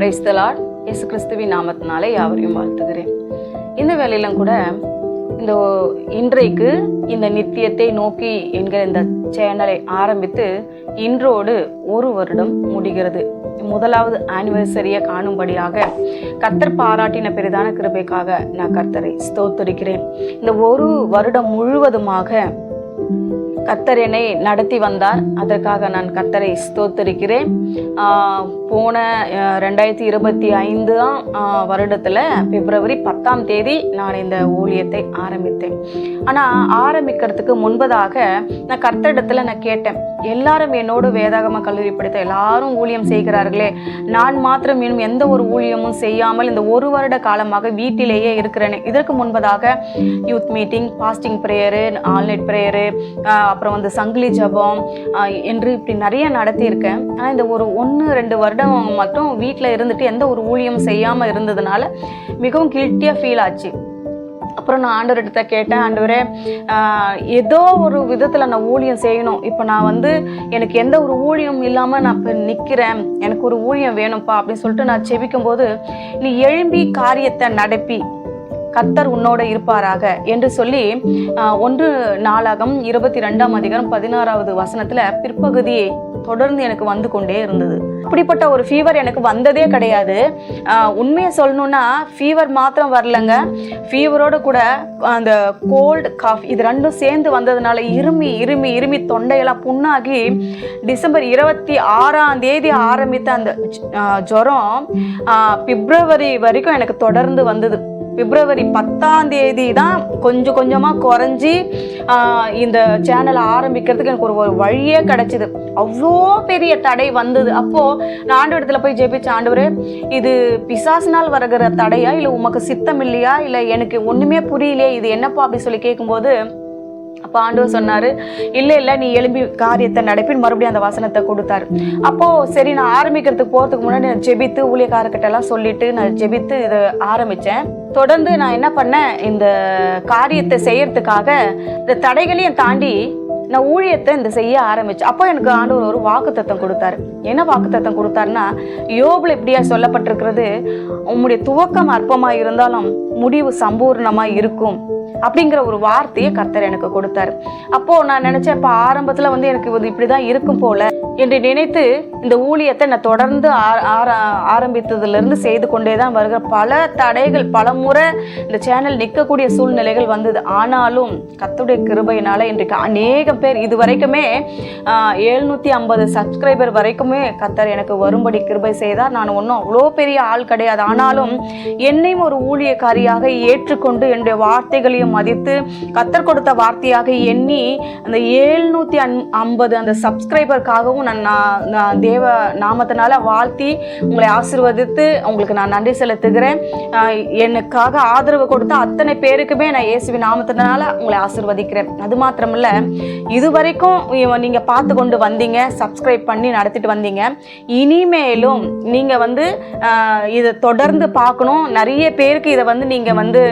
Praise the Lord. இயேசு கிறிஸ்துவின் நாமத்தினாலே யாவரையும் வாழ்த்துகிறேன். இந்த வேளையிலும் கூட இந்த இன்றைக்கு இந்த நித்தியத்தை நோக்கி என்கிற இந்த சேனலை ஆரம்பித்து இன்றோடு 1 வருடம் முடிகிறது. முதலாவது ஆனிவர்சரியை காணும்படியாக கர்த்தர் பாராட்டின பெரிதான கிருபைக்காக நான் கர்த்தரை ஸ்தோத்தரிக்கிறேன். இந்த 1 வருடம் முழுவதுமாக கர்த்தர் என்னை நடத்தி வந்தார். அதற்காக நான் கர்த்தரை ஸ்தோத்தரிக்கிறேன். போன 2025 வருடத்தில் பிப்ரவரி 10ஆம் தேதி நான் இந்த ஊழியத்தை ஆரம்பித்தேன். ஆனால் ஆரம்பிக்கிறதுக்கு முன்பதாக நான் கர்த்தரிடத்தில் நான் கேட்டேன், எல்லாரும் என்னோடு வேதாகம கல்லூரி படித்த எல்லாரும் ஊழியம் செய்கிறார்களே, நான் மாத்திரம் இன்னும் எந்த ஒரு ஊழியமும் செய்யாமல் இந்த 1 வருட காலமாக வீட்டிலேயே இருக்கிறேன். இதற்கு முன்பதாக youth meeting, fasting prayer, online prayer, அப்புறம் வந்து சங்கிலி ஜபம் என்று இப்படி நிறைய நடத்தியிருக்கேன். ஆனால் இந்த ஒரு 1-2 வருடம் மட்டும் வீட்டில் இருந்துட்டு எந்த ஒரு ஊழியமும் செய்யாமல் இருந்ததுனால மிகவும் கில்ட்டியாக ஃபீல் ஆச்சு. அப்புறம் நான் ஆண்டவர்கிட்ட கேட்டேன், ஆண்டவரே ஏதோ ஒரு விதத்தில் நான் ஊழியம் செய்யணும். இப்போ நான் வந்து எனக்கு எந்த ஒரு ஊழியம் இல்லாமல் நான் இப்போ நிற்கிறேன், எனக்கு ஒரு ஊழியம் வேணும்ப்பா அப்படின்னு சொல்லிட்டு நான் செபிக்கும் போது, நீ எழும்பி காரியத்தை நடப்பி கர்த்தர் உன்னோட இருப்பாராக என்று சொல்லி 1 நாளாகம் 22ஆம் அதிகாரம் 16வது வசனத்துல பிற்பகுதி தொடர்ந்து எனக்கு வந்து கொண்டே இருந்தது. அப்படிப்பட்ட ஒரு ஃபீவர் எனக்கு வந்ததே கிடையாது. உண்மையை சொல்லணும்னா ஃபீவர் மாத்திரம் வரலங்க, ஃபீவரோட கூட அந்த கோல்டு காஃப் இது ரெண்டும் சேர்ந்து வந்ததுனால இருமி தொண்டையெல்லாம் புண்ணாகி டிசம்பர் 26ஆம் தேதி ஆரம்பித்த அந்த ஜுரம் பிப்ரவரி வரைக்கும் எனக்கு தொடர்ந்து வந்தது. பிப்ரவரி 10ஆம் தேதி தான் கொஞ்சம் கொஞ்சமாக குறைஞ்சி இந்த சேனலை ஆரம்பிக்கிறதுக்கு எனக்கு ஒரு வழியே கிடைச்சிது. அவ்வளோ பெரிய தடை வந்தது. அப்போது நான் ஆண்டவரிடத்துல போய் ஜெபிச்சேன், ஆண்டவரே இது பிசாசினால் வருகிற தடையா, இல்லை உமக்கு சித்தம் இல்லையா, இல்லை எனக்கு ஒன்றுமே புரியலையே, இது என்னப்பா அப்படி சொல்லி கேட்கும்போது அப்போ ஆண்டவர் சொன்னார், இல்லை நீ எழும்பி காரியத்தை நடப்பின்னு மறுபடியும் அந்த வசனத்தை கொடுத்தாரு. அப்போது சரி, நான் ஆரம்பிக்கிறதுக்கு போகிறதுக்கு முன்னாடி நான் ஜெபித்து ஊழியக்காரர்கிட்ட எல்லாம் சொல்லிட்டு நான் ஜெபித்து இதை ஆரம்பித்தேன். தொடர்ந்து நான் என்ன பண்ணேன், இந்த காரியத்தை செய்யறதுக்காக இந்த தடைகளையும் தாண்டி நான் ஊழியத்தை இந்த செய்ய ஆரம்பித்தேன். அப்போ எனக்கு ஆண்டவர் ஒரு வாக்குத்தத்தம் கொடுத்தாரு. என்ன வாக்குத்தத்தம் கொடுத்தாருன்னா, யோபுல இப்படியா சொல்லப்பட்டிருக்கிறது, உம்முடைய துவக்கம் அற்பமாக இருந்தாலும் முடிவு சம்பூர்ணமாக இருக்கும் அப்படிங்கிற ஒரு வார்த்தையை கர்த்தர் எனக்கு கொடுத்தாரு. அப்போ நான் நினைச்சேன், இப்போ ஆரம்பத்தில் வந்து எனக்கு இப்படிதான் இருக்கும் போல என்று நினைத்து இந்த ஊழியத்தை நான் தொடர்ந்து ஆரம்பித்ததுலேருந்து செய்து கொண்டே தான் வருகிற பல தடைகள், பல முறை இந்த சேனல் நிற்கக்கூடிய சூழ்நிலைகள் வந்தது. ஆனாலும் கர்த்தருடைய கிருபையினால இன்றைக்கு அநேகம் பேர், இது வரைக்குமே 750 சப்ஸ்கிரைபர் வரைக்குமே கர்த்தர் எனக்கு வரும்படி கிருபை செய்தார். நான் ஒன்றும் அவ்வளோ பெரிய ஆள் கிடையாது. ஆனாலும் என்னையும் ஒரு ஊழியக்காரியாக ஏற்றுக்கொண்டு என்னுடைய வார்த்தைகளையும் மதித்து கர்த்தர் கொடுத்த வார்த்தையாக எண்ணி அந்த 750 அந்த சப்ஸ்கிரைபருக்காகவும் நான் தேவ நாமத்தினால வாழ்த்தி உங்களை ஆசீர்வதித்து உங்களுக்கு நான் நன்றி செலுத்துகிறேன். எனக்காக ஆதரவு கொடுத்த அத்தனை பேருக்குமே நான் இயேசுவின் நாமத்தினால உங்களை ஆசீர்வதிக்கிறேன். அது மாத்திரமில்ல, இதுவரைக்கும் நீங்க பார்த்து கொண்டு வந்தீங்க, சப்ஸ்கிரைப் பண்ணி நடத்திட்டு வந்தீங்க. இனிமேலும் நீங்க வந்து இதை தொடர்ந்து பார்க்கணும். நிறைய பேருக்கு இதை வந்து நீங்க வந்து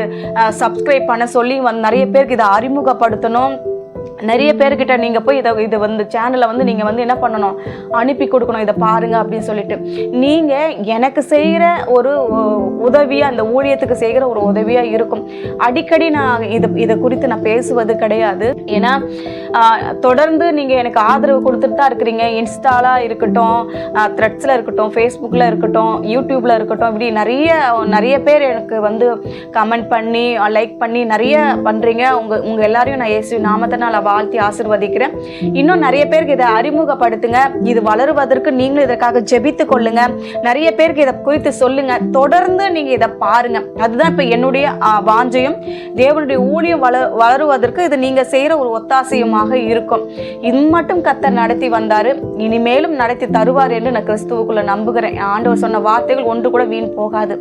சப்ஸ்கிரைப் பண்ண சொல்லி நிறைய பேருக்கு இதை அறிமுகப்படுத்தணும். நிறைய பேர்கிட்ட நீங்கள் போய் இதை வந்து சேனலை வந்து நீங்கள் வந்து என்ன பண்ணணும், அனுப்பி கொடுக்கணும், இதை பாருங்க அப்படின்னு சொல்லிட்டு. நீங்கள் எனக்கு செய்கிற ஒரு உதவியாக, அந்த ஊழியத்துக்கு செய்கிற ஒரு உதவியாக இருக்கும். அடிக்கடி நான் இதை குறித்து நான் பேசுவது கிடையாது. ஏன்னா தொடர்ந்து நீங்கள் எனக்கு ஆதரவு கொடுத்துட்டு தான் இருக்கிறீங்க. இன்ஸ்டாலாக இருக்கட்டும், த்ரெட்ஸில் இருக்கட்டும், ஃபேஸ்புக்கில் இருக்கட்டும், யூடியூப்பில் இருக்கட்டும், இப்படி நிறைய பேர் எனக்கு வந்து கமெண்ட் பண்ணி லைக் பண்ணி நிறைய பண்ணுறீங்க. உங்கள் எல்லாரையும் நான் இயேசு நாமத்தினால வாழ்த்தி ஆசீர்வதிக்கிறேன். இன்னும் நிறைய பேருக்கு இதை அறிமுகப்படுத்துங்க. இது வளருவதற்கு நீங்களும் இதற்காக ஜெபித்து கொள்ளுங்க. நிறைய பேருக்கு இதை குறித்து சொல்லுங்க. தொடர்ந்து நீங்க இதை பாருங்க. அதுதான் இப்ப என்னுடைய வாஞ்சையும், தேவனுடைய ஊழியம் வளருவதற்கு இது நீங்க செய்யற ஒரு ஒத்தாசையுமாக இருக்கும். இது மட்டும் கர்த்தர் நடத்தி வந்தாரு, இனிமேலும் நடத்தி தருவார் என்று நான் கிறிஸ்துவுக்குள்ள நம்புகிறேன். ஆண்டவர் சொன்ன வார்த்தைகள் ஒன்று கூட வீண் போகாது.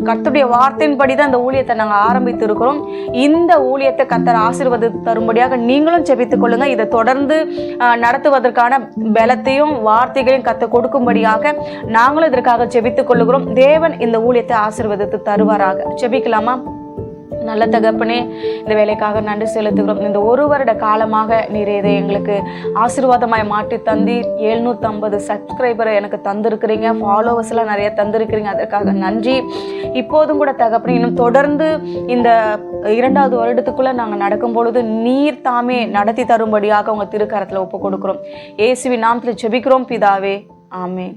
கர்த்தருடைய வார்த்தையின்படிதான் இந்த ஊழியத்தை நாங்கள் ஆரம்பித்து இருக்கிறோம். இந்த ஊழியத்தை கர்த்தர் ஆசீர்வாதம் தரும்படியாக நீங்களும் ஜெபித்துக் கொள்ளுங்க. இதை தொடர்ந்து நடத்துவதற்கான பலத்தையும் வார்த்தைகளையும் கர்த்தர் கொடுக்கும்படியாக நாங்களும் இதற்காக ஜெபித்துக் கொள்ளுகிறோம். தேவன் இந்த ஊழியத்தை ஆசீர்வதித்து தருவாராக. ஜெபிக்கலாமா? நல்ல தகப்பனே, இந்த வேலைக்காக நன்றி செலுத்துகிறோம். இந்த 1 வருட காலமாக நீர் இதை எங்களுக்கு ஆசீர்வாதமாய் மாற்றி தந்தீர். 750 சப்ஸ்கிரைபரை எனக்கு தந்திருக்கிறீங்க, ஃபாலோவர்ஸ்லாம் நிறைய தந்திருக்கிறீங்க, அதற்காக நன்றி. இப்போதும் கூட தகப்பனே, இன்னும் தொடர்ந்து இந்த 2வது வருடத்துக்குள்ள நாங்கள் நடக்கும் பொழுது நீர் தாமே நடத்தி தரும்படியாக உங்க திருக்கரத்துல ஒப்பு கொடுக்கிறோம். இயேசுவின் நாமத்தில் ஜெபிக்கிறோம் பிதாவே, ஆமென்.